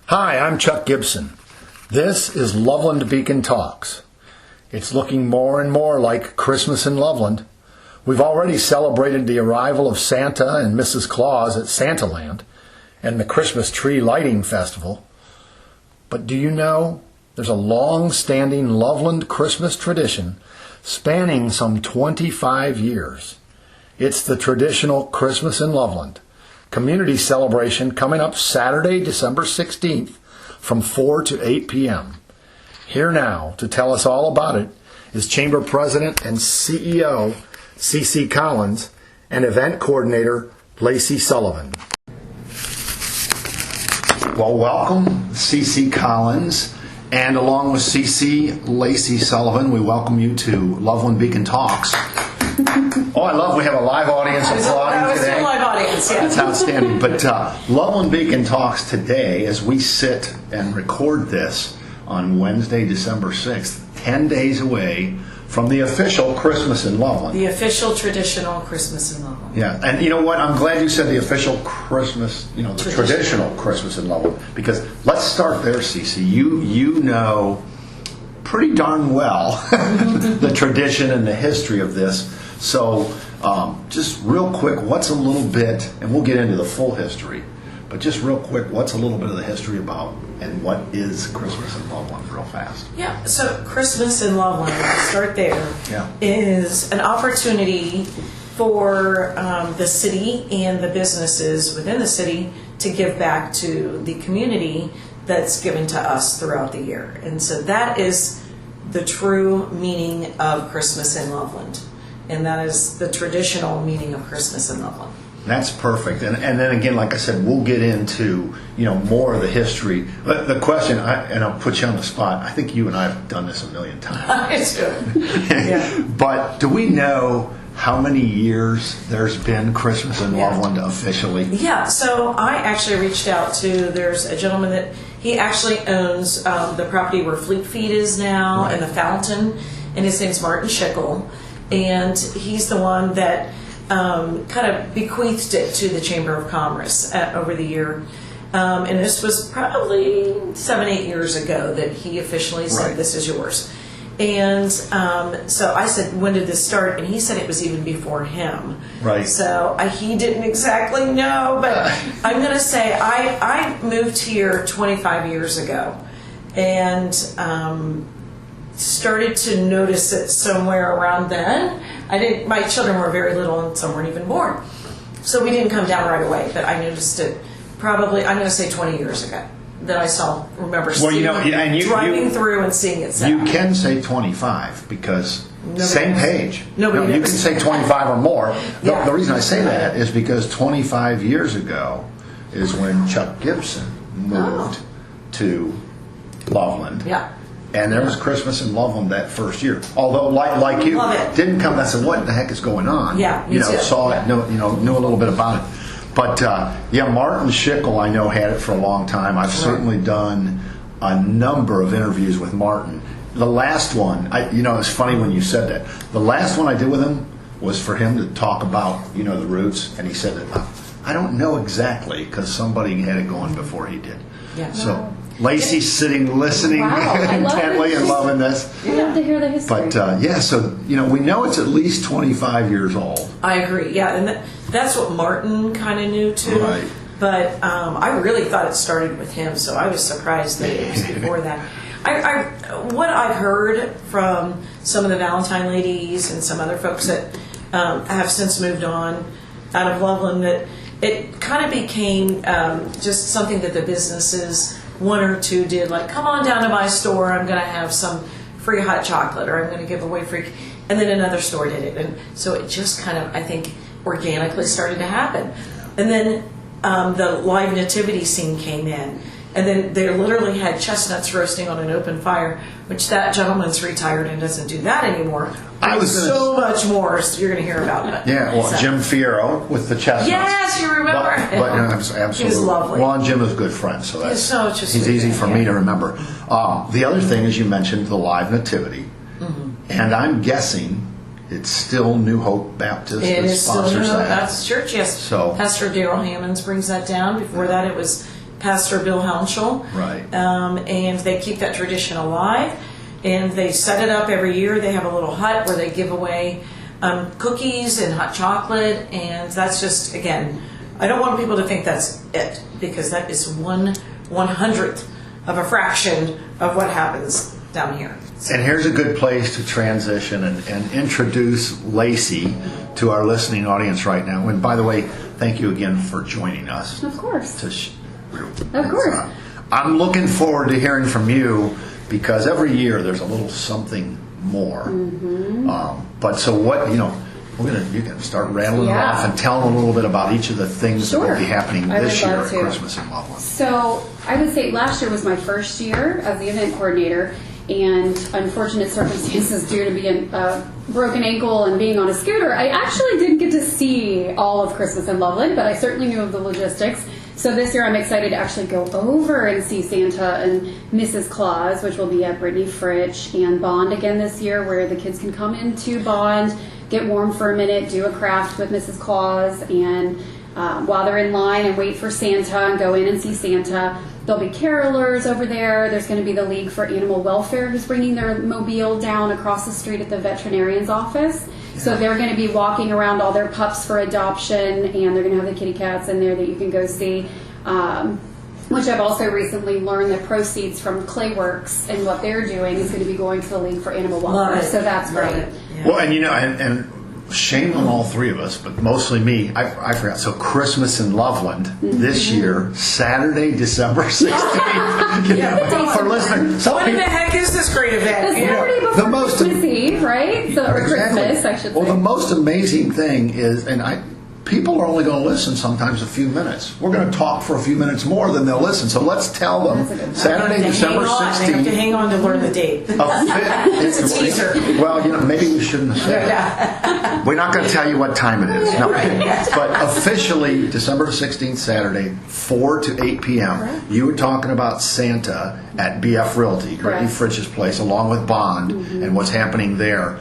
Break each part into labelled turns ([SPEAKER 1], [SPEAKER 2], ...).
[SPEAKER 1] Hi, I'm Chuck Gibson. This is Loveland Beacon Talks. It's looking more and more like Christmas in Loveland. We've already celebrated the arrival of Santa and Mrs. Claus at Santaland and the Christmas Tree Lighting Festival. But do you know there's a long-standing Loveland Christmas tradition spanning some 25 years? It's the Traditiional Christmas in Loveland community celebration coming up Saturday, December 16th from 4 to 8 p.m. Here now to tell us all about it is Chamber President and CEO Cee Cee Collins and Event Coordinator Lacey Sullivan. Well, welcome Cee Cee Collins, and along with Cee Cee, Lacey Sullivan, we welcome you to Loveland Beacon Talks. Oh, I love we have a live audience applauding today.
[SPEAKER 2] A live audience, yeah.
[SPEAKER 1] That's outstanding. But Loveland Beacon Talks today, as we sit and record this on Wednesday, December 6th, 10 days away from the official Christmas in Loveland.
[SPEAKER 2] The official traditional Christmas in Loveland.
[SPEAKER 1] Yeah, and you know what? I'm glad you said the official Christmas, the traditional Christmas in Loveland, because let's start there, Cee Cee. You know pretty darn well the tradition and the history of this. So just real quick, what's a little bit, and we'll get into the full history, but just real quick, what's a little bit of the history about and what is Christmas in Loveland real fast?
[SPEAKER 2] Yeah, so Christmas in Loveland, start there, is an opportunity for the city and the businesses within the city to give back to the community that's given to us throughout the year. And so that is the true meaning of Christmas in Loveland. And that is the traditional meaning of Christmas in Loveland.
[SPEAKER 1] That's perfect. And then again, like I said, we'll get into more of the history. But the question, and I'll put you on the spot, I think you and I have done this a million times.
[SPEAKER 2] Yeah.
[SPEAKER 1] But do we know how many years there's been Christmas in Loveland officially?
[SPEAKER 2] Yeah, so I actually reached out to, there's a gentleman that, he actually owns the property where Fleet Feet is now, and the fountain, and his name's Martin Schickel. And he's the one that kind of bequeathed it to the Chamber of Commerce over the year. And this was probably 7-8 years ago that he officially said, this is yours. And so I said, when did this start? And he said it was even before him.
[SPEAKER 1] Right.
[SPEAKER 2] So he didn't exactly know, but I'm going to say I moved here 25 years ago. And started to notice it somewhere around then. My children were very little and some weren't even born. So we didn't come down right away, but I noticed it probably, I'm going to say 20 years ago that I remember driving through and seeing it set
[SPEAKER 1] You
[SPEAKER 2] up.
[SPEAKER 1] can say 25 because same page.
[SPEAKER 2] You
[SPEAKER 1] can say 25 or more. The reason I say that is because 25 years ago is when Chuck Gibson moved to Loveland.
[SPEAKER 2] Yeah.
[SPEAKER 1] And there was Christmas in Loveland that first year. Although, like you, didn't come. I said, "What the heck is going on?"
[SPEAKER 2] Yeah, me too.
[SPEAKER 1] Saw it, knew a little bit about it. But Martin Schickel, I know, had it for a long time. I've certainly done a number of interviews with Martin. The last one, it's funny when you said that. The last one I did with him was for him to talk about, the roots, and he said that I don't know exactly because somebody had it going before he did.
[SPEAKER 2] Yeah.
[SPEAKER 1] So. Lacey's sitting, listening intently and loving this.
[SPEAKER 3] We love to hear the history.
[SPEAKER 1] But so we know it's at least 25 years old.
[SPEAKER 2] I agree. Yeah, and that's what Martin kind of knew too.
[SPEAKER 1] Right.
[SPEAKER 2] But I really thought it started with him, so I was surprised that it was before that. What I've heard from some of the Valentine ladies and some other folks that have since moved on out of Loveland, that it kind of became just something that the businesses, one or two did, like, come on down to my store, I'm going to have some free hot chocolate, or I'm going to give away free, and then another store did it. And so it just kind of, I think, organically started to happen. And then the live nativity scene came in, and then they literally had chestnuts roasting on an open fire, which that gentleman's retired and doesn't do that anymore. So much more you're going to hear about it.
[SPEAKER 1] Yeah, well, Jim Fierro with the chestnuts.
[SPEAKER 2] Yes, you remember.
[SPEAKER 1] Absolutely.
[SPEAKER 2] He was lovely.
[SPEAKER 1] Well, and Jim is a good friend, so he's easy for me to remember. The other thing is, you mentioned the live nativity, and I'm guessing it's still New Hope Baptist that sponsors that.
[SPEAKER 2] Baptist Church, yes.
[SPEAKER 1] So
[SPEAKER 2] Pastor Daryl Hammonds brings that down. Before that, it was Pastor Bill Helmschel.
[SPEAKER 1] Right.
[SPEAKER 2] And they keep that tradition alive. And they set it up every year. They have a little hut where they give away cookies and hot chocolate. And that's just, again, I don't want people to think that's it, because that is 1/100th of a fraction of what happens down here.
[SPEAKER 1] And here's a good place to transition and introduce Lacey to our listening audience right now. And by the way, thank you again for joining us.
[SPEAKER 3] Of course.
[SPEAKER 1] Of course. I'm looking forward to hearing from you, because every year there's a little something more. But so what, you can start rattling off and tell them a little bit about each of the things that will be happening this year at Christmas in Loveland.
[SPEAKER 3] So I would say last year was my first year as the event coordinator, and unfortunate circumstances due to being a broken ankle and being on a scooter, I actually didn't get to see all of Christmas in Loveland, but I certainly knew of the logistics. So this year I'm excited to actually go over and see Santa and Mrs. Claus, which will be at Brittany Fritch and Bond again this year, where the kids can come into Bond, get warm for a minute, do a craft with Mrs. Claus, and while they're in line and wait for Santa and go in and see Santa, there'll be carolers over there. There's going to be the League for Animal Welfare who's bringing their mobile down across the street at the veterinarian's office. So they're going to be walking around all their pups for adoption, and they're going to have the kitty cats in there that you can go see. Which I've also recently learned that proceeds from Clayworks and what they're doing is going to be going to the League for Animal Welfare. So that's great.
[SPEAKER 2] Yeah.
[SPEAKER 1] Well, and and shame on all three of us, but mostly me. I forgot. So Christmas in Loveland this year, Saturday, December 16th. For listeners,
[SPEAKER 2] What in the heck is this great event?
[SPEAKER 3] The Saturday before
[SPEAKER 1] The most-
[SPEAKER 3] Christmas Eve, right? So, or Christmas, I should say.
[SPEAKER 1] Well, the most amazing thing is, people are only going to listen sometimes a few minutes. We're going to talk for a few minutes more than they'll listen. So let's tell them Saturday, December 16th.
[SPEAKER 2] They have to hang on to learn the date.
[SPEAKER 1] It's
[SPEAKER 2] a teaser.
[SPEAKER 1] Well, maybe we shouldn't have said that. We're not going to tell you what time it is. No. But officially, December 16th, Saturday, 4 to 8 p.m.
[SPEAKER 3] Correct.
[SPEAKER 1] You were talking about Santa at BF Realty, Brittany Fritch's place, along with Bond, and what's happening there.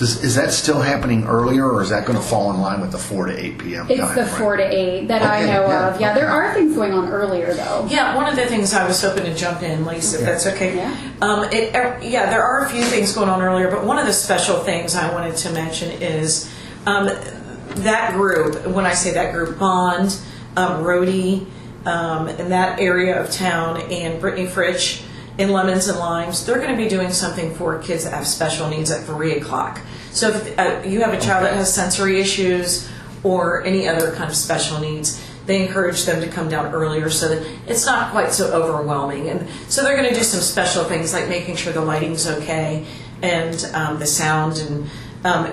[SPEAKER 1] Is that still happening earlier, or is that going to fall in line with the 4 to 8 p.m.
[SPEAKER 3] It's
[SPEAKER 1] time?
[SPEAKER 3] the 4 to 8 that I know of. Yeah, there are things going on earlier, though.
[SPEAKER 2] Yeah, one of the things I was hoping to jump in, Lisa, if that's okay.
[SPEAKER 3] Yeah.
[SPEAKER 2] There are a few things going on earlier, but one of the special things I wanted to mention is that group. When I say that group, Bond, Rhodey, in that area of town, and Brittany Fritch in Lemons and Limes, they're going to be doing something for kids that have special needs at 3 o'clock. So if you have a child that has sensory issues or any other kind of special needs, they encourage them to come down earlier so that it's not quite so overwhelming. And so they're going to do some special things like making sure the lighting's okay and the sound and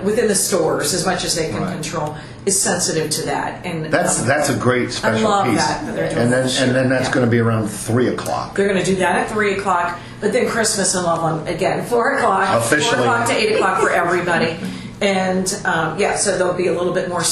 [SPEAKER 2] within the stores, as much as they can control, is sensitive to that. And
[SPEAKER 1] that's a great special
[SPEAKER 2] I love
[SPEAKER 1] piece.
[SPEAKER 2] that they're doing
[SPEAKER 1] and then
[SPEAKER 2] this year.
[SPEAKER 1] and then that's going to be around 3 o'clock.
[SPEAKER 2] They're going to do that at 3 o'clock, but then Christmas in Loveland again, 4 o'clock,
[SPEAKER 1] Officially.
[SPEAKER 2] 4 o'clock to 8 o'clock for everybody. And so there'll be a little bit more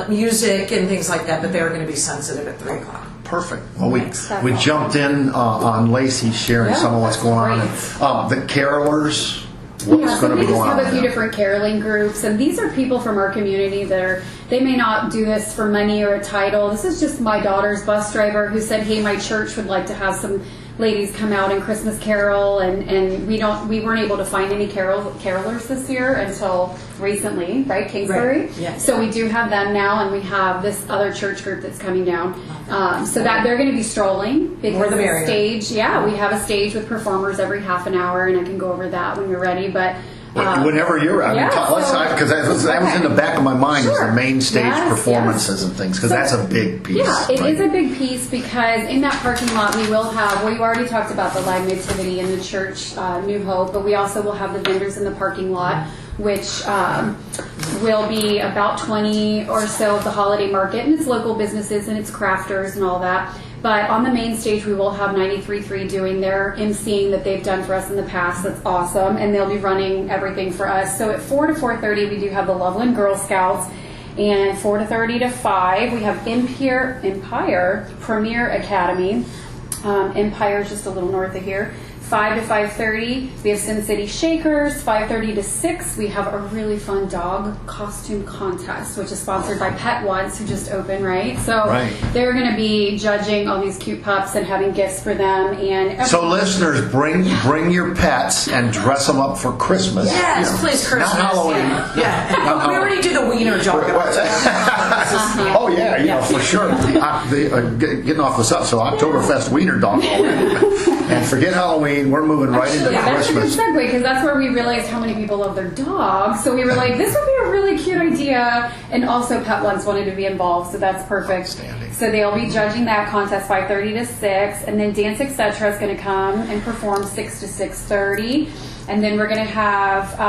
[SPEAKER 2] music and things like that, but they're going to be sensitive at 3 o'clock.
[SPEAKER 1] Perfect. Well, we jumped in on Lacey sharing some of what's going on. The carolers. What's going to be going on?
[SPEAKER 3] We just have a few different caroling groups, and these are people from our community that they may not do this for money or a title. This is just my daughter's bus driver who said, hey, my church would like to have some ladies come out and Christmas carol, and we weren't able to find any carolers this year until recently, right? Kingsbury.
[SPEAKER 2] Right. Yes.
[SPEAKER 3] So we do have them now, and we have this other church group that's coming down. So that they're going to be strolling because the stage. Yeah, we have a stage with performers every half an hour, and I can go over that when you're ready. But
[SPEAKER 1] whenever you're ready, because that was in the back of my mind is the main stage performances and things, because that's a big piece.
[SPEAKER 3] Yeah, it is a big piece because in that parking lot we will have, well, you already talked about the live nativity in the church, New Hope, but we also will have the vendors in the parking lot, which will be about 20 or so of the holiday market, and it's local businesses and it's crafters and all that. But on the main stage, we will have 93.3 doing their emceeing that they've done for us in the past. That's awesome. And they'll be running everything for us. So at 4 to 4:30, we do have the Loveland Girl Scouts. And 4:30 to 5, we have Empire Premier Academy. Empire is just a little north of here. 5 to 5:30. We have Sin City Shakers. 5:30 to 6. We have a really fun dog costume contest, which is sponsored by Pet Once, who just opened, right? So they're going to be judging all these cute pups and having gifts for them. And
[SPEAKER 1] so listeners, bring your pets and dress them up for Christmas.
[SPEAKER 2] Yes, please, Christmas.
[SPEAKER 1] Not Halloween.
[SPEAKER 2] Yeah. We already do the wiener joke.
[SPEAKER 1] Oh yeah, for sure. Getting off the stuff. So Oktoberfest wiener dog already. And forget Halloween. We're moving right into Christmas.
[SPEAKER 3] That's a good segue, because that's where we realized how many people love their dogs. So we were like, this would be a really cute idea. And also Pet Once wanted to be involved, so that's perfect.
[SPEAKER 1] Outstanding.
[SPEAKER 3] So they'll be judging that contest 5:30 to 6. And then Dance Etc. is going to come and perform 6 to 6:30. And then we're going to have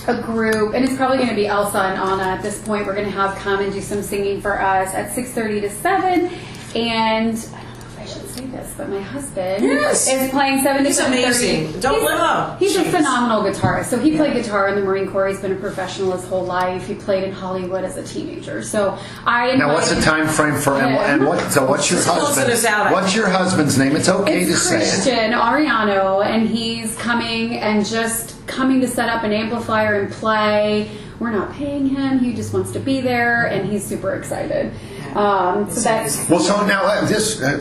[SPEAKER 3] a group, and it's probably going to be Elsa and Anna at this point. We're going to have come and do some singing for us at 6:30 to 7. And I don't know if I should say this, but my husband is playing 7 to 7:30.
[SPEAKER 2] He's amazing. Don't live up.
[SPEAKER 3] He's a phenomenal guitarist. So he played guitar in the Marine Corps. He's been a professional his whole life. He played in Hollywood as a teenager. So
[SPEAKER 1] now what's the time frame for what's your husband? What's your husband's name? It's okay to say it.
[SPEAKER 3] Christian Ariano, and he's coming to set up an amplifier and play. We're not paying him. He just wants to be there, and he's super excited. So that's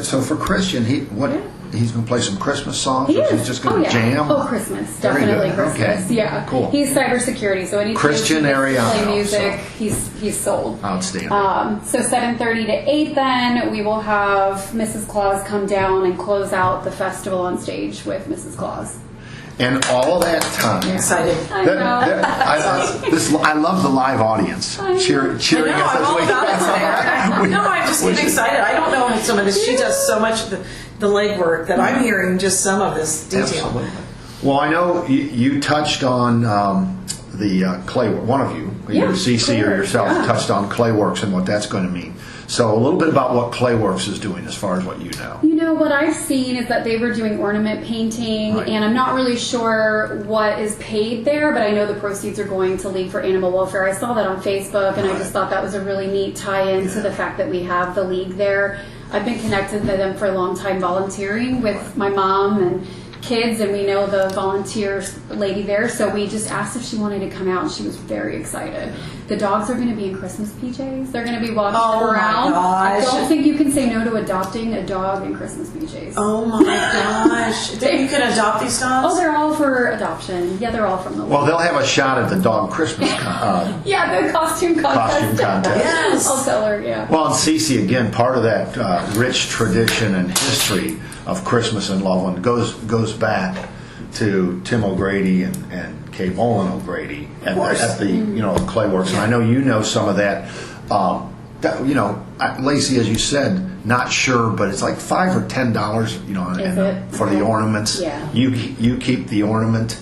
[SPEAKER 1] so for Christian, he's going to play some Christmas songs. He's just going to jam.
[SPEAKER 3] Oh, Christmas, definitely Christmas.
[SPEAKER 1] Okay.
[SPEAKER 3] Yeah,
[SPEAKER 1] cool.
[SPEAKER 3] He's cybersecurity, so anytime
[SPEAKER 1] Christian Ariano,
[SPEAKER 3] play music, he's sold.
[SPEAKER 1] Outstanding.
[SPEAKER 3] So 7:30 to 8, then we will have Mrs. Claus come down and close out the festival on stage with Mrs. Claus.
[SPEAKER 1] And all that time.
[SPEAKER 2] I'm excited.
[SPEAKER 1] I love the live audience cheering us.
[SPEAKER 2] I'm all about it today. I'm just getting excited. I don't know some of this. She does so much of the legwork that I'm hearing just some of this detail.
[SPEAKER 1] Absolutely. Well, I know you touched on the clay. One of you, either Cee Cee or yourself, touched on Clayworks and what that's going to mean. So a little bit about what Clayworks is doing as far as what you know.
[SPEAKER 3] What I've seen is that they were doing ornament painting, and I'm not really sure what is paid there, but I know the proceeds are going to League for Animal Welfare. I saw that on Facebook, and I just thought that was a really neat tie-in to the fact that we have the League there. I've been connected to them for a long time volunteering with my mom and kids, and we know the volunteer lady there, so we just asked if she wanted to come out, and she was very excited. The dogs are going to be in Christmas PJs. They're going to be walking around. I don't think you can say no to adopting a dog in Christmas PJs.
[SPEAKER 2] Oh my gosh. You can adopt these dogs?
[SPEAKER 3] Oh, they're all for adoption. Yeah, they're all from the
[SPEAKER 1] Well, they'll have a shot at the dog Christmas
[SPEAKER 3] the costume contest.
[SPEAKER 2] Yes.
[SPEAKER 3] I'll tell her,
[SPEAKER 1] Well, and Cee Cee, again, part of that rich tradition and history of Christmas in Loveland goes back to Tim O'Grady and Kay Mullen O'Grady at the Clayworks, and I know you know some of that. Lacey, as you said, not sure, but it's like $5 or $10, for the ornaments.
[SPEAKER 3] Yeah.
[SPEAKER 1] You keep the ornament.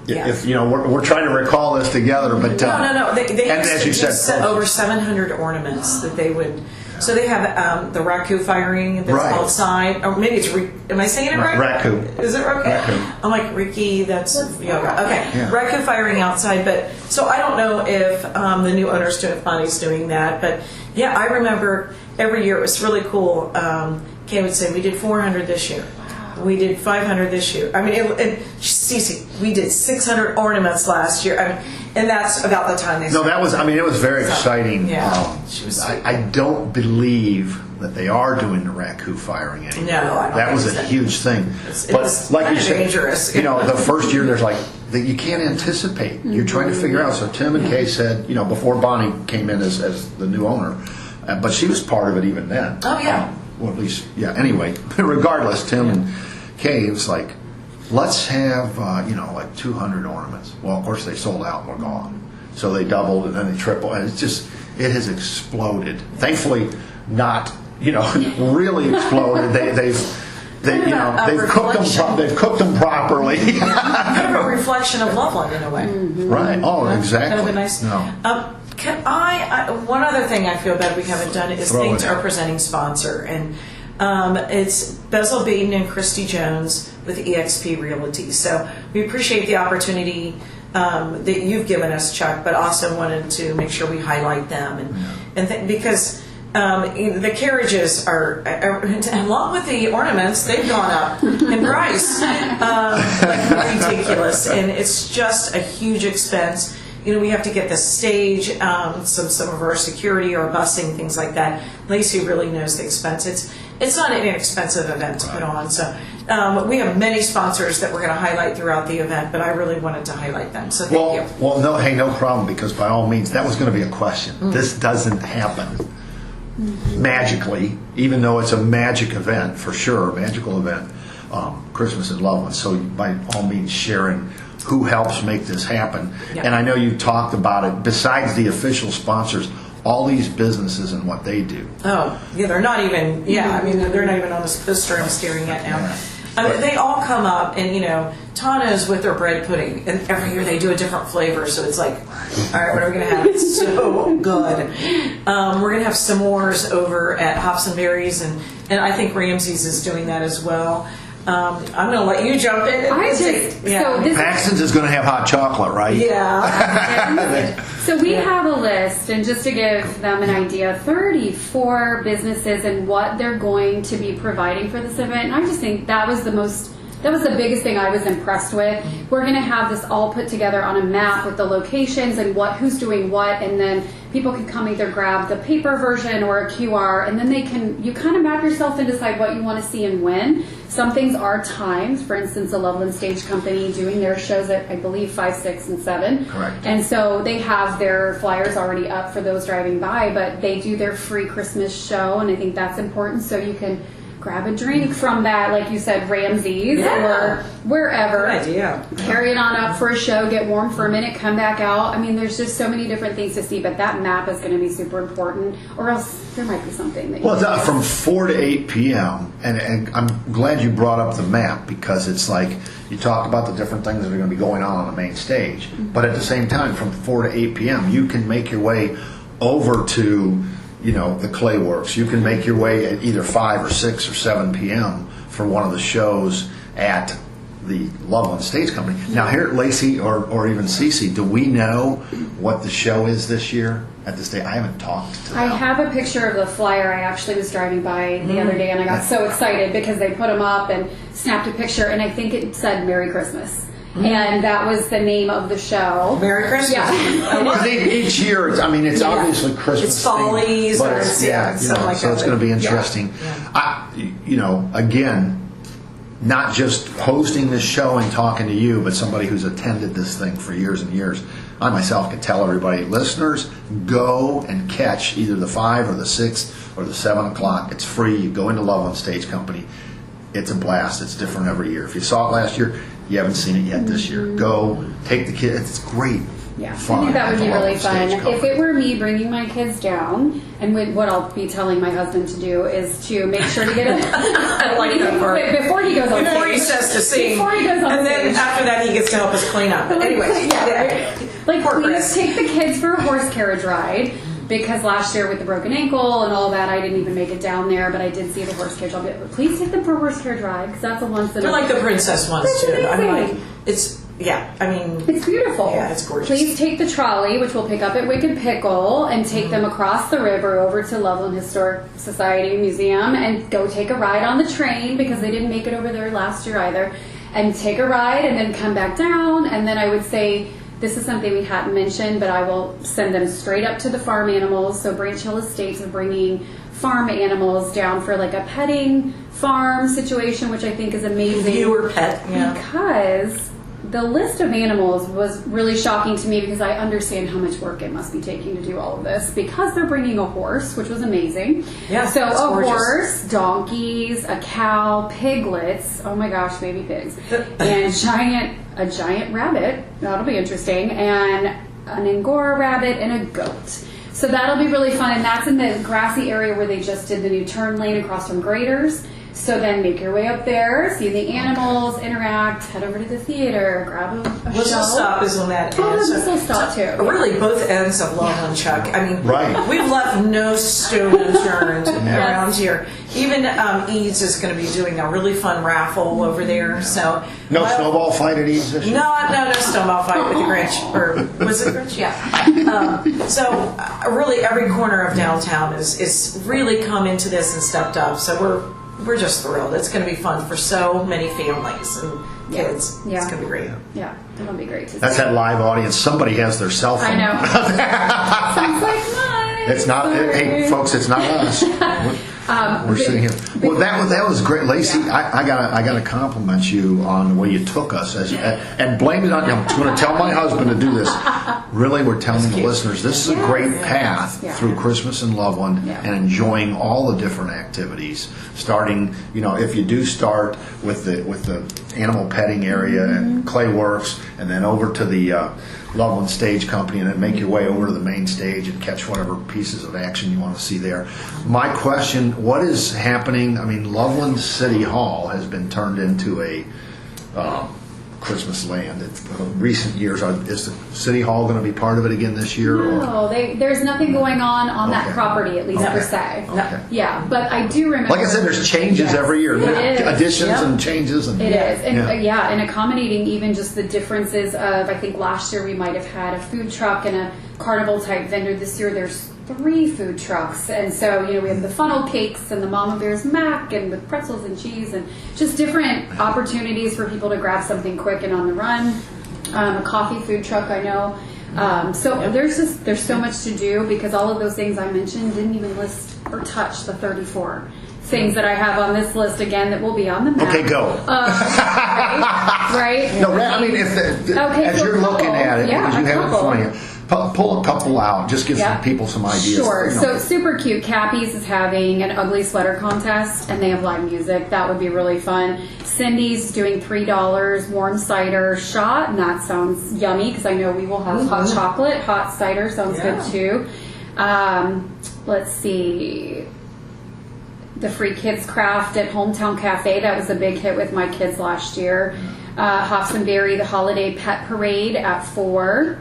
[SPEAKER 1] If we're trying to recall this together, but
[SPEAKER 2] no. They
[SPEAKER 1] and as you said,
[SPEAKER 2] over 700 ornaments that they would. So they have the raku firing that's outside, or maybe it's am I saying it right?
[SPEAKER 1] Raku.
[SPEAKER 2] Is it okay?
[SPEAKER 1] Raku.
[SPEAKER 2] I'm like Ricky. That's yoga. Okay, raku firing outside. But so I don't know if the new owner's Bonnie's doing that, but I remember every year it was really cool. Kay would say we did 400 this year. We did 500 this year. I mean, Cee Cee, we did 600 ornaments last year. And that's about the time they started.
[SPEAKER 1] No, it was very exciting.
[SPEAKER 2] Yeah.
[SPEAKER 1] I don't believe that they are doing the raku firing anymore.
[SPEAKER 2] No, I don't
[SPEAKER 1] that was a huge thing. But like you said,
[SPEAKER 2] dangerous.
[SPEAKER 1] The first year there's you can't anticipate. You're trying to figure out. So Tim and Kay said, before Bonnie came in as the new owner, but she was part of it even then.
[SPEAKER 2] Oh yeah.
[SPEAKER 1] Well, at least, anyway, regardless, Tim and Kay, it was like, let's have, 200 ornaments. Well, of course, they sold out and were gone. So they doubled and then they tripled. And it has exploded. Thankfully, not, really exploded. They've cooked them properly.
[SPEAKER 2] Kind of a reflection of Loveland in a way.
[SPEAKER 1] Mm-hmm. Right. Oh, exactly.
[SPEAKER 2] Kind of a nice.
[SPEAKER 1] No.
[SPEAKER 2] One other thing I feel bad we haven't done is thank our presenting sponsor, and it's Bezel Baden and Christy Jones with eXp Realty. So we appreciate the opportunity that you've given us, Chuck, but also wanted to make sure we highlight them, because The carriages are, along with the ornaments, they've gone up in price. Ridiculous. And it's just a huge expense. We have to get the stage, some of our security or busing, things like that. Lacey really knows the expense. It's not an inexpensive event to put on. So we have many sponsors that we're going to highlight throughout the event, but I really wanted to highlight them. So thank you.
[SPEAKER 1] Well, no problem, because by all means, that was going to be a question. This doesn't happen magically, even though it's a magic event, for sure, a magical event, Christmas in Loveland. So by all means, Sharon, who helps make this happen.
[SPEAKER 2] Yep.
[SPEAKER 1] And I know you talked about it, besides the official sponsors, all these businesses and what they do.
[SPEAKER 2] Oh, yeah, they're not even, they're not even on the stern I'm staring at now. They all come up, and, Tana's with their bread pudding, and every year they do a different flavor, so it's like, all right, what are we going to have? It's so good. We're going to have s'mores over at Hops and Berries, and I think Ramsey's is doing that as well. I'm going to let you jump in.
[SPEAKER 1] Paxton's is going to have hot chocolate, right?
[SPEAKER 2] Yeah.
[SPEAKER 3] So we have a list, and just to give them an idea, 34 businesses and what they're going to be providing for this event. And I just think that was the biggest thing I was impressed with. We're going to have this all put together on a map with the locations and who's doing what, and then people can come either grab the paper version or a QR, and then you kind of map yourself and decide what you want to see and when. Some things are timed. For instance, the Loveland Stage Company doing their shows at, I believe, 5, 6, and 7.
[SPEAKER 1] Correct.
[SPEAKER 3] And so they have their flyers already up for those driving by, but they do their free Christmas show, and I think that's important, so you can grab a drink from that, like you said, Ramsey's or wherever.
[SPEAKER 2] Good idea.
[SPEAKER 3] Carry it on up for a show, get warm for a minute, come back out. I mean, there's just so many different things to see, but that map is going to be super important, or else there might be something that
[SPEAKER 1] it's from 4 to 8 p.m., and I'm glad you brought up the map, because it's like you talked about the different things that are going to be going on the main stage, but at the same time, from 4 to 8 p.m., you can make your way over to the Clay Works. You can make your way at either 5 or 6 or 7 p.m. for one of the shows at the Loveland Stage Company. Now, here at Lacey or even Cee Cee, do we know what the show is this year at this day? I haven't talked to them.
[SPEAKER 3] I have a picture of the flyer. I actually was driving by the other day, and I got so excited because they put them up and snapped a picture, and I think it said Merry Christmas. And that was the name of the show.
[SPEAKER 2] Merry Christmas.
[SPEAKER 3] Yeah.
[SPEAKER 1] Because each year, it's obviously Christmas.
[SPEAKER 2] It's follies,
[SPEAKER 1] but something like that. So it's going to be interesting.
[SPEAKER 2] Yeah.
[SPEAKER 1] Again, not just hosting this show and talking to you, but somebody who's attended this thing for years and years. I myself can tell everybody, listeners, go and catch either the 5 or the 6 or the 7 o'clock. It's free. You go into Loveland Stage Company. It's a blast. It's different every year. If you saw it last year, you haven't seen it yet this year. Go, take the kids. It's great.
[SPEAKER 3] Yeah,
[SPEAKER 1] fun.
[SPEAKER 3] I think that would be really fun.
[SPEAKER 1] If
[SPEAKER 3] it were me bringing my kids down, and what I'll be telling my husband to do is to make sure to get a...
[SPEAKER 2] I like that part.
[SPEAKER 3] Before he goes on stage.
[SPEAKER 2] Before he says to sing.
[SPEAKER 3] Before he goes on
[SPEAKER 2] and
[SPEAKER 3] stage.
[SPEAKER 2] then after that, he gets to help us clean up. But anyway.
[SPEAKER 3] Please take the kids for a horse carriage ride. Because last year with the broken ankle and all that, I didn't even make it down there, but I did see the horse carriage. Please take them for a horse carriage ride, because that's a once in a...
[SPEAKER 2] They're like the princess ones, too. I'm like, it's beautiful.
[SPEAKER 3] Yeah,
[SPEAKER 2] it's gorgeous.
[SPEAKER 3] Please take the trolley, which we'll pick up at Wicked Pickle, and take them across the river over to Loveland Historic Society Museum, and go take a ride on the train, because they didn't make it over there last year either, and take a ride and then come back down. And then I would say... This is something we hadn't mentioned, but I will send them straight up to the farm animals. So Branch Hill Estates are bringing farm animals down for like a petting farm situation, which I think is amazing.
[SPEAKER 2] Viewer pet, yeah.
[SPEAKER 3] Because the list of animals was really shocking to me, because I understand how much work it must be taking to do all of this. Because they're bringing a horse, which was amazing.
[SPEAKER 2] Yeah,
[SPEAKER 3] so a
[SPEAKER 2] gorgeous.
[SPEAKER 3] Horse, donkeys, a cow, piglets. Oh my gosh, baby pigs, and a giant rabbit. That'll be interesting, and an Angora rabbit and a goat. So that'll be really fun, and that's in the grassy area where they just did the new turn lane across from Graders. So then make your way up there, see the animals, interact, head over to the theater, grab a
[SPEAKER 2] Whistle
[SPEAKER 3] show.
[SPEAKER 2] Stop is on that
[SPEAKER 3] Oh,
[SPEAKER 2] end.
[SPEAKER 3] the Whistle Stop too.
[SPEAKER 2] Really, both ends of Loveland, Chuck. I mean,
[SPEAKER 1] Right.
[SPEAKER 2] we've left no stone unturned around here. Even Eads is going to be doing a really fun raffle over there. So
[SPEAKER 1] No snowball fight at Eads this year?
[SPEAKER 2] no snowball fight with the Grinch, or was it Grinch? Yeah. So really, every corner of downtown is really come into this and stepped up. So we're just thrilled. It's going to be fun for so many families and kids.
[SPEAKER 3] Yeah.
[SPEAKER 2] It's going to be great.
[SPEAKER 3] Yeah, it'll be great to see.
[SPEAKER 1] That's that live audience. Somebody has their cell phone.
[SPEAKER 3] I know. Sounds like mine.
[SPEAKER 1] It's not. Hey, folks, it's not us. We're sitting here. Well, that was great, Lacey.
[SPEAKER 3] Yeah.
[SPEAKER 1] I gotta compliment you on the way you took us, and blame it on. I'm going to tell my husband to do this. Really, we're telling the listeners this is a great path through Christmas in Loveland and enjoying all the different activities. Starting, if you do start with the animal petting area and Clay Works, and then over to the Loveland Stage Company, and then make your way over to the main stage and catch whatever pieces of action you want to see there. My question, what is happening? I mean, Loveland City Hall has been turned into a Christmas land. In recent years, is the City Hall going to be part of it again this year?
[SPEAKER 3] No, there's nothing going on that property, at least per se.
[SPEAKER 1] Okay.
[SPEAKER 3] Yeah, but I do remember.
[SPEAKER 1] Like I said, there's changes every year. Additions and changes. And,
[SPEAKER 3] It is. And and accommodating even just the differences of, I think last year we might have had a food truck and a carnival type vendor. This year there's 3 food trucks. And so, we have the funnel cakes and the Mama Bear's mac and with pretzels and cheese and just different opportunities for people to grab something quick and on the run. A coffee food truck, I know. So there's so much to do because all of those things I mentioned didn't even list or touch the 34 things that I have on this list again that will be on the map.
[SPEAKER 1] Okay, go.
[SPEAKER 3] Right?
[SPEAKER 1] No, I mean, as you're looking at it, because you have it in front of you, pull a couple out. Just give some people some ideas.
[SPEAKER 3] Sure. So super cute. Cappy's is having an ugly sweater contest, and they have live music. That would be really fun. Cindy's doing $3 warm cider shot, and that sounds yummy because I know we will have hot chocolate. Hot cider sounds good too. Let's see. The free kids craft at Hometown Cafe. That was a big hit with my kids last year. Hobsonberry, the holiday pet parade at 4.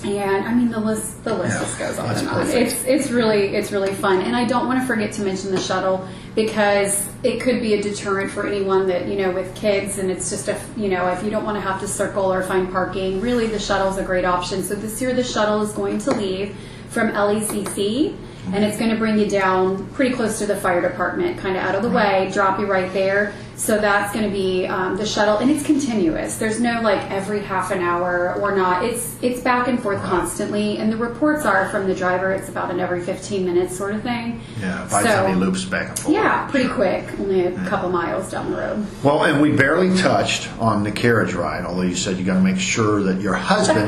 [SPEAKER 3] And I mean the list just goes on and on. It's really fun, and I don't want to forget to mention the shuttle because it could be a deterrent for anyone that with kids, and it's just if you don't want to have to circle or find parking, really the shuttle is a great option. So this year the shuttle is going to leave from LECC. And it's going to bring you down pretty close to the fire department, kind of out of the way, drop you right there. So that's going to be the shuttle, and it's continuous. There's no every half an hour or not. It's back and forth constantly, and the reports are from the driver. It's about an every 15 minutes sort of thing.
[SPEAKER 1] Yeah, by the time he loops back and forth.
[SPEAKER 3] Yeah, pretty quick, only a couple miles down the road.
[SPEAKER 1] Well, and we barely touched on the carriage ride, although you said you got to make sure that your husband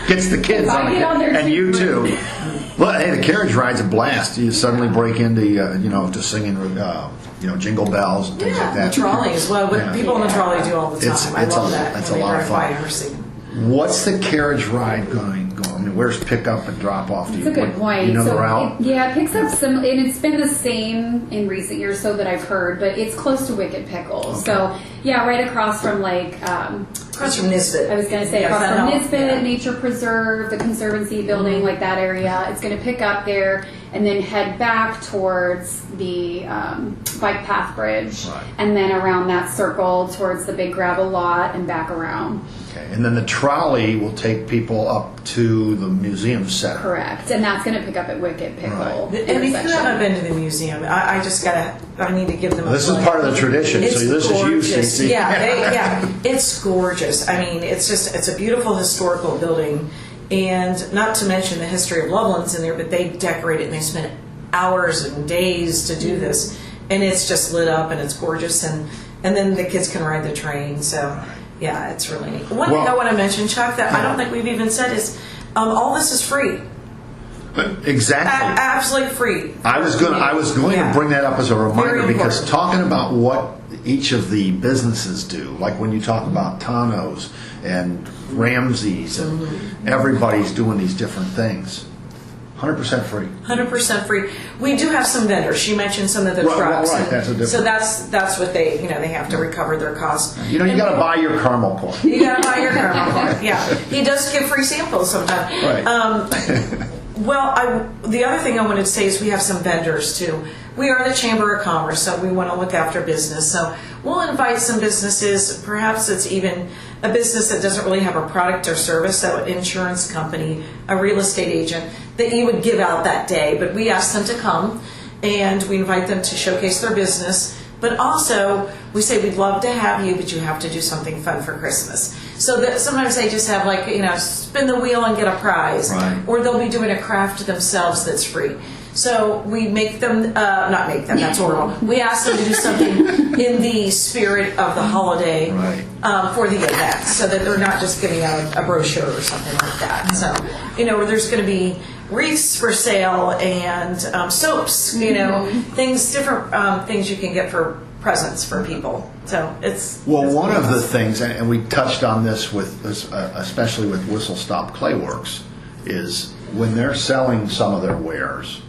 [SPEAKER 1] gets the kids on it, and you too. Well, hey, the carriage ride's a blast. You suddenly break into to singing jingle bells and things like that.
[SPEAKER 2] The trolleys. Well, what people in the trolley do all the time. I love that.
[SPEAKER 1] That's a lot of fun. What's the carriage ride going? I mean, where's pick up and drop off?
[SPEAKER 3] That's a good point.
[SPEAKER 1] The route?
[SPEAKER 3] It picks up and it's been the same in recent years, so that I've heard, but it's close to Wicked Pickle. Okay. So, right across from
[SPEAKER 2] across from Nisbet.
[SPEAKER 3] I was going to say across from Nisbet, Nature Preserve, the Conservancy building, that area. It's going to pick up there and then head back towards the bike path bridge, and then around that circle towards the big gravel lot and back around.
[SPEAKER 1] Okay, and then the trolley will take people up to the museum center.
[SPEAKER 3] Correct, and that's going to pick up at Wicked Pickle.
[SPEAKER 2] And if you haven't been to the museum, I need to give them.
[SPEAKER 1] This is part of the tradition.
[SPEAKER 2] It's
[SPEAKER 1] so this
[SPEAKER 2] gorgeous.
[SPEAKER 1] is you, Cee Cee.
[SPEAKER 2] It's gorgeous. I mean, it's a beautiful historical building. And not to mention the history of Loveland's in there, but they decorate it and they spent hours and days to do this. And it's just lit up and it's gorgeous. And then the kids can ride the train. So, it's really neat. One thing I want to mention, Chuck, that I don't think we've even said is all this is free.
[SPEAKER 1] Exactly.
[SPEAKER 2] Absolutely free.
[SPEAKER 1] I was going to bring that up as a reminder because talking about what each of the businesses do, like when you talk about Tano's and Ramsey's and everybody's doing these different things. 100% free.
[SPEAKER 2] 100% free. We do have some vendors. She mentioned some of the trucks.
[SPEAKER 1] Right. That's a difference.
[SPEAKER 2] So that's what they have to recover their costs.
[SPEAKER 1] You got to buy your caramel corn.
[SPEAKER 2] You got to buy your caramel corn. Yeah, he does give free samples sometimes.
[SPEAKER 1] Right.
[SPEAKER 2] Well, the other thing I wanted to say is we have some vendors too. We are the Chamber of Commerce, so we want to look after business. So we'll invite some businesses. Perhaps it's even a business that doesn't really have a product or service, so an insurance company, a real estate agent, that you would give out that day. But we ask them to come, and we invite them to showcase their business. But also, we say we'd love to have you, but you have to do something fun for Christmas. So that sometimes they just have spin the wheel and get a prize.
[SPEAKER 1] Right.
[SPEAKER 2] Or they'll be doing a craft themselves that's free. So we make them, not make them, that's horrible. We ask them to do something in the spirit of the holiday for the event, so that they're not just giving out a brochure or something like that. So, there's going to be wreaths for sale and soaps, things, different things you can get for presents for people. So it's
[SPEAKER 1] one of the things, and we touched on this with, especially with Whistle Stop Clayworks, is when they're selling some of their wares,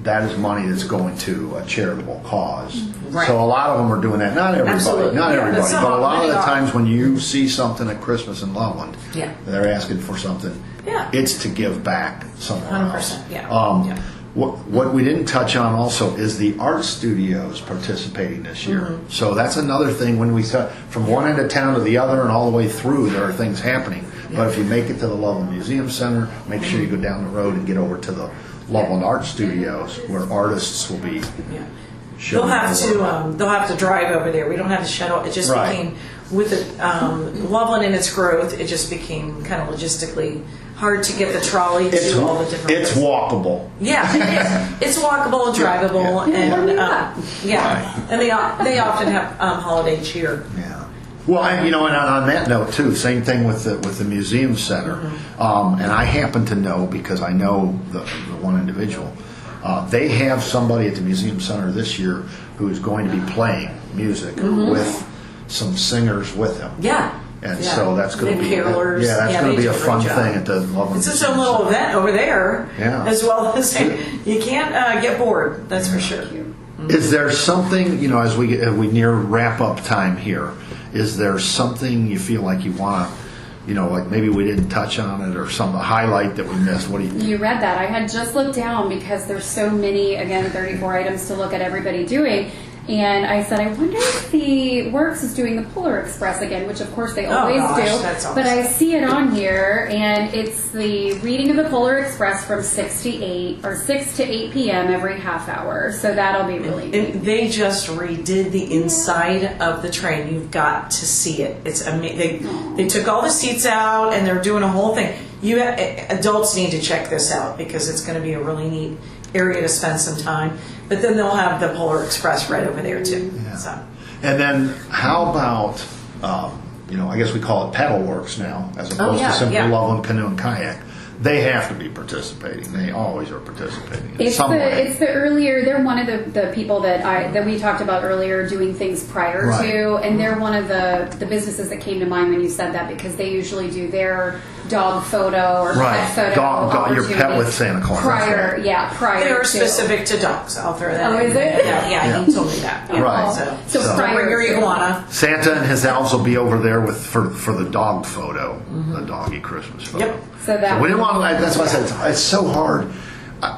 [SPEAKER 1] that is money that's going to a charitable cause.
[SPEAKER 2] Right.
[SPEAKER 1] So a lot of them are doing that. Not everybody,
[SPEAKER 2] Absolutely.
[SPEAKER 1] not everybody,
[SPEAKER 2] but
[SPEAKER 1] but a lot of the
[SPEAKER 2] are.
[SPEAKER 1] times when you see something at Christmas in Loveland,
[SPEAKER 2] Yeah.
[SPEAKER 1] they're asking for something.
[SPEAKER 2] Yeah.
[SPEAKER 1] It's to give back somewhere
[SPEAKER 2] 100%,
[SPEAKER 1] else.
[SPEAKER 2] yeah.
[SPEAKER 1] What we didn't touch on also is the art studios participating this year.
[SPEAKER 2] Mm-hmm.
[SPEAKER 1] So that's another thing when we start from one end of town to the other and all the way through, there are things happening. But if you make it to the Loveland Museum Center, make sure you go down the road and get over to the Loveland Art Studios, where artists will be.
[SPEAKER 2] Yeah.
[SPEAKER 1] showing
[SPEAKER 2] They'll have to drive over there. We don't have to shuttle. It just became with Loveland and its growth. It just became kind of logistically hard to get the trolley to all the different.
[SPEAKER 1] It's walkable.
[SPEAKER 2] Yeah, it is. It's walkable, drivable, and and they often have holiday cheer.
[SPEAKER 1] Yeah. Well, and on that note too, same thing with the museum center. And I happen to know, because I know the one individual, they have somebody at the museum center this year who is going to be playing music with some singers with him.
[SPEAKER 2] Yeah.
[SPEAKER 1] And so that's going to be
[SPEAKER 2] carolers.
[SPEAKER 1] that's going to be a fun
[SPEAKER 2] job.
[SPEAKER 1] thing at the Loveland.
[SPEAKER 2] It's its own little event over there, as well as you can't get bored. That's for sure.
[SPEAKER 1] Is there something, as we near wrap up time here? Is there something you feel like you want to, like maybe we didn't touch on it or some highlight that we missed? What do you?
[SPEAKER 3] You read that. I had just looked down because there's so many, again, 34 items to look at everybody doing. And I said, I wonder if the Works is doing the Polar Express again, which of course they always do.
[SPEAKER 2] That's awesome.
[SPEAKER 3] But I see it on here, and it's the reading of the Polar Express from 6 to 8 p.m. every half hour. So that'll be really neat.
[SPEAKER 2] And they just redid the inside of the train. You've got to see it. It's amazing. They took all the seats out, and they're doing a whole thing. Adults need to check this out because it's going to be a really neat area to spend some time. But then they'll have the Polar Express right over there too.
[SPEAKER 1] Yeah.
[SPEAKER 2] So.
[SPEAKER 1] And then how about, I guess we call it Pedal Works now, as opposed to simply Loveland Canoe and Kayak. They have to be participating. They always are participating in some way.
[SPEAKER 3] It's the earlier. They're one of the people that we talked about earlier doing things prior to, and they're one of the businesses that came to mind when you said that, because they usually do their dog photo or pet photo.
[SPEAKER 1] Your pet with Santa Claus.
[SPEAKER 3] Prior.
[SPEAKER 2] They're specific to dogs. I'll throw that.
[SPEAKER 3] Oh,
[SPEAKER 2] in.
[SPEAKER 3] is it?
[SPEAKER 2] Yeah, he told me that. Yeah.
[SPEAKER 1] Right.
[SPEAKER 2] So bring your iguana.
[SPEAKER 1] Santa and his elves will be over there for the dog photo, the doggy Christmas photo.
[SPEAKER 2] Yep.
[SPEAKER 3] So that
[SPEAKER 1] we didn't want to. That's why I said it's so hard.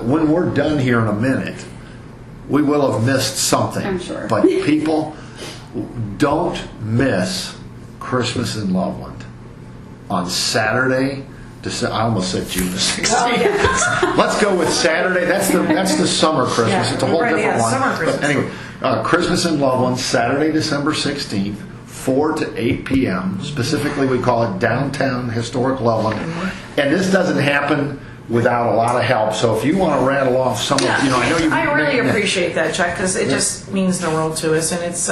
[SPEAKER 1] When we're done here in a minute, we will have missed something.
[SPEAKER 3] I'm sure.
[SPEAKER 1] But people, don't miss Christmas in Loveland on Saturday. I almost said June the 16th.
[SPEAKER 2] Oh, yeah.
[SPEAKER 1] Let's go with Saturday. That's the summer Christmas.
[SPEAKER 2] Yeah,
[SPEAKER 1] it's a whole different one.
[SPEAKER 2] Summer Christmas.
[SPEAKER 1] But anyway, Christmas in Loveland, Saturday, December 16th. 4 to 8 p.m. Specifically, we call it Downtown Historic Loveland. And this doesn't happen without a lot of help. So if you want to rattle off some of, I know you.
[SPEAKER 2] I really appreciate that, Chuck, because it just means the world to us, and it's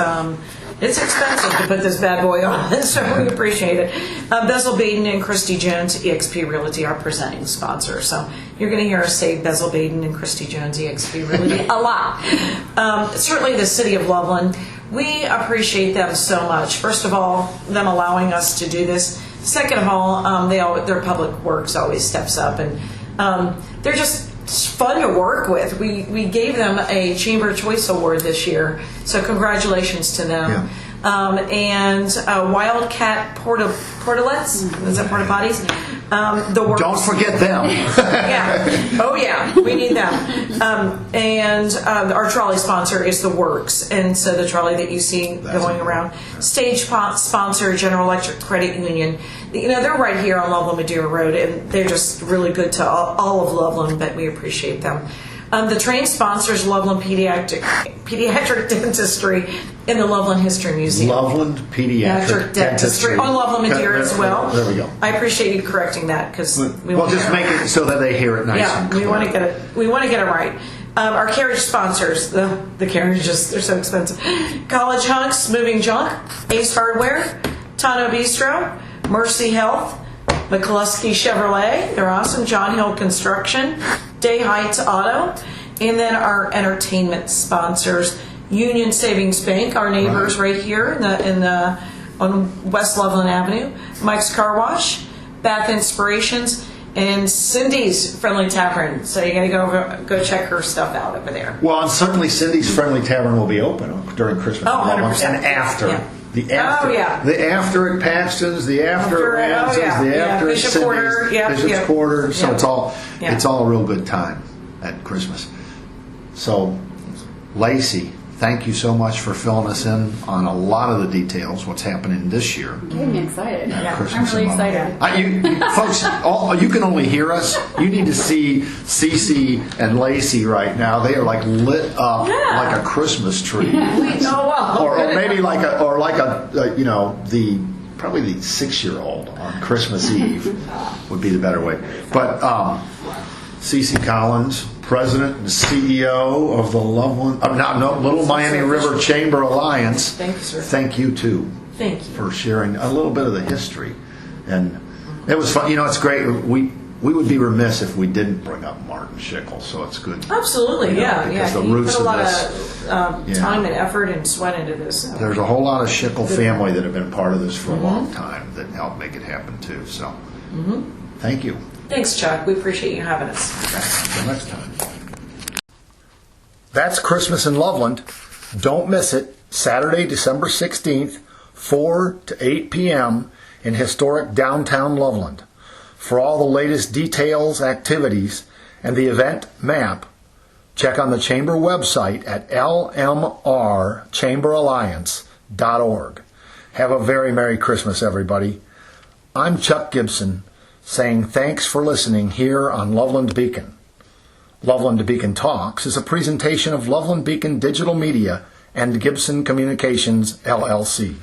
[SPEAKER 2] expensive to put this bad boy on, so we appreciate it. Bezel Baden and Christy Jones, eXp Realty, are presenting sponsors. So you're going to hear us say Bezel Baden and Christy Jones, eXp Realty a lot. Certainly the city of Loveland. We appreciate them so much. First of all, them allowing us to do this. Second of all, their public works always steps up, and they're just fun to work with. We gave them a Chamber Choice Award this year, so congratulations to them.
[SPEAKER 1] Yeah.
[SPEAKER 2] And Wildcat Portalets, is that porta potties? The works.
[SPEAKER 1] Don't forget them.
[SPEAKER 2] Yeah. Oh yeah, we need them. And our trolley sponsor is the Works, and so the trolley that you see going around. Stage sponsor, General Electric Credit Union. You know, they're right here on Loveland Madeira Road, and they're just really good to all of Loveland, but we appreciate them. The train sponsors Loveland Pediatric Dentistry in the Loveland History Museum.
[SPEAKER 1] Loveland Pediatric Dentistry.
[SPEAKER 2] On Loveland Madeira as well.
[SPEAKER 1] There we go.
[SPEAKER 2] I appreciate you correcting that, because
[SPEAKER 1] Well, just make it so that they hear it nice and clear.
[SPEAKER 2] we want to get it. We want to get it right. Our carriage sponsors, the carriages, they're so expensive. College Hunks, Moving Junk, Ace Hardware, Tano Bistro, Mercy Health, McCluskey Chevrolet, they're awesome. John Hill Construction, Day Heights Auto, and then our entertainment sponsors, Union Savings Bank, our neighbors right here on West Loveland Avenue, Mike's Car Wash, Bath Inspirations, and Cindy's Friendly Tavern. So you got to go check her stuff out over there.
[SPEAKER 1] Well, and certainly Cindy's Friendly Tavern will be open during Christmas
[SPEAKER 2] Oh, 100%.
[SPEAKER 1] and after.
[SPEAKER 2] Yeah.
[SPEAKER 1] The after,
[SPEAKER 2] Oh, yeah.
[SPEAKER 1] the after at Paxton's, the after at Ramsey's, the after at
[SPEAKER 2] Bishop
[SPEAKER 1] Cindy's,
[SPEAKER 2] Quarter,
[SPEAKER 1] Bishop's Quarter. So
[SPEAKER 2] Yeah.
[SPEAKER 1] it's all a real good time at Christmas. So, Lacey, thank you so much for filling us in on a lot of the details. What's happening this year?
[SPEAKER 3] Getting me excited.
[SPEAKER 1] at Christmas
[SPEAKER 3] I'm really
[SPEAKER 1] in Loveland.
[SPEAKER 3] excited.
[SPEAKER 1] Folks, you can only hear us. You need to see Cee Cee and Lacey right now. They are like lit up like a Christmas tree.
[SPEAKER 2] Oh, wow.
[SPEAKER 1] or maybe probably the 6-year-old on Christmas Eve would be the better way. But Cee Cee Collins, President and CEO of the Loveland, Little Miami River Chamber Alliance.
[SPEAKER 2] Thank you, sir.
[SPEAKER 1] Thank you too.
[SPEAKER 2] Thank you.
[SPEAKER 1] For sharing a little bit of the history, and it was fun. You know, it's great. We would be remiss if we didn't bring up Martin Schickel, so it's good.
[SPEAKER 2] Absolutely,
[SPEAKER 1] You know,
[SPEAKER 2] yeah.
[SPEAKER 1] because the
[SPEAKER 2] He
[SPEAKER 1] roots
[SPEAKER 2] put a lot
[SPEAKER 1] of
[SPEAKER 2] of time and effort and sweat into this. So.
[SPEAKER 1] There's a whole lot of Schickel family that have been part of this for a long time that helped make it happen too. So, thank you.
[SPEAKER 2] Thanks, Chuck. We appreciate you having us.
[SPEAKER 1] Until next time. That's Christmas in Loveland. Don't miss it. Saturday, December 16th, 4 to 8 p.m. in historic downtown Loveland. For all the latest details, activities, and the event map, check on the Chamber website at lmrchamberalliance.org. Have a very Merry Christmas, everybody. I'm Chuck Gibson, saying thanks for listening here on Loveland Beacon. Loveland Beacon Talks is a presentation of Loveland Beacon Digital Media and Gibson Communications, LLC.